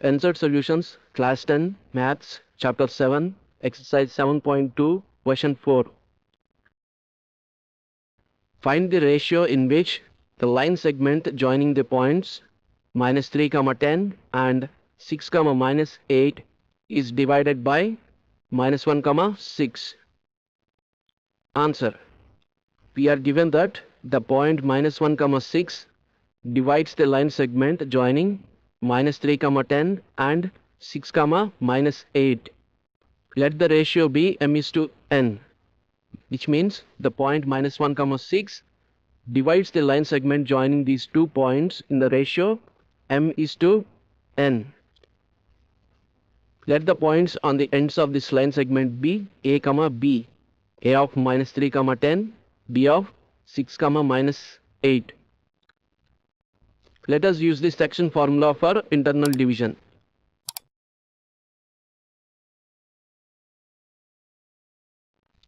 NCERT Solutions, Class 10, Maths, Chapter 7, Exercise 7.2, Question 4. Find the ratio in which the line segment joining the points minus 3, 10 and 6, minus 8 is divided by minus 1, 6. Answer. We are given that the point minus 1, 6 divides the line segment joining minus 3, 10 and 6, minus 8. Let the ratio be m is to n, which means the point minus 1, 6 divides the line segment joining these 2 points in the ratio m is to n. Let the points on the ends of this line segment be a, b, a of minus 3, 10, b of 6, minus 8. Let us use this section formula for internal division.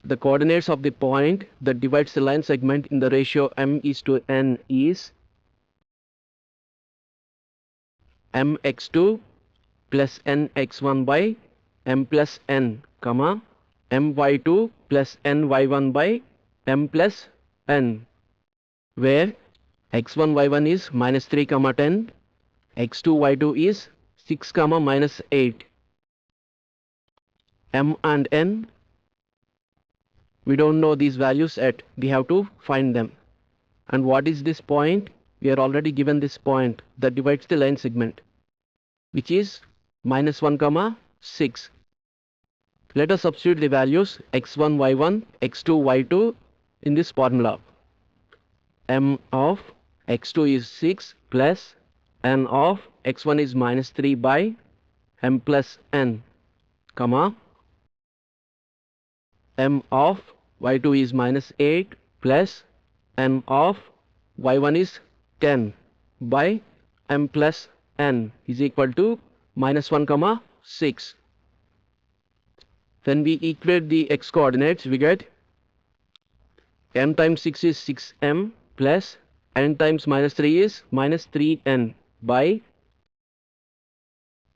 The coordinates of the point that divides the line segment in the ratio m is to n is mx2 plus nx1 by m plus n, my2 plus ny1 by m plus n, where x1 y1 is minus 3, 10, x2 y2 is 6, minus 8. M and n, we don't know these values yet, we have to find them. And what is this point? We are already given this point that divides the line segment, which is minus 1, 6. Let us substitute the values x1 y1, x2 y2 in this formula. M of x2 is 6 plus n of x1 is minus 3 by m plus n, m of y2 is minus 8 plus n of y1 is 10 by m plus n is equal to minus 1, 6. When we equate the x coordinates, we get m times 6 is 6m plus n times minus 3 is minus 3n by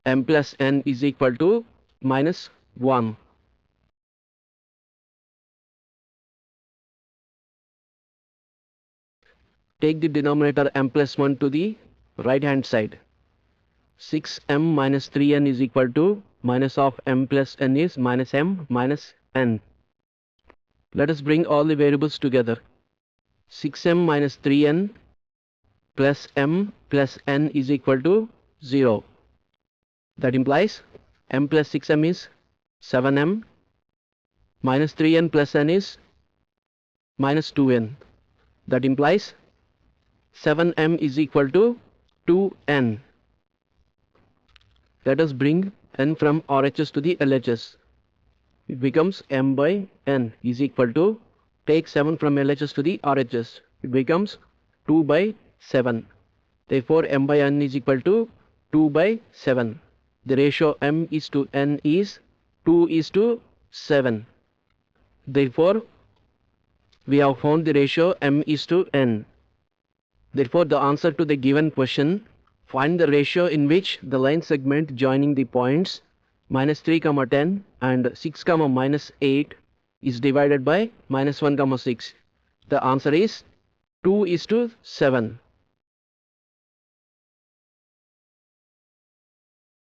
m plus n is equal to minus 1. Take the denominator m plus 1 to the right hand side. 6m minus 3n is equal to minus of m plus n is minus m minus n. Let us bring all the variables together. 6m minus 3n plus m plus n is equal to 0. That implies m plus 6m is 7m, minus 3n plus n is minus 2n. That implies 7m is equal to 2n. Let us bring n from RHS to the LHS. It becomes m by n is equal to, take 7 from LHS to the RHS. It becomes 2 by 7. Therefore, m by n is equal to 2 by 7. The ratio m is to n is 2 is to 7. Therefore, we have found the ratio m is to n. Therefore, the answer to the given question, find the ratio in which the line segment joining the points minus 3, 10 and 6, minus 8 is divided by minus 1, 6. The answer is 2 is to 7.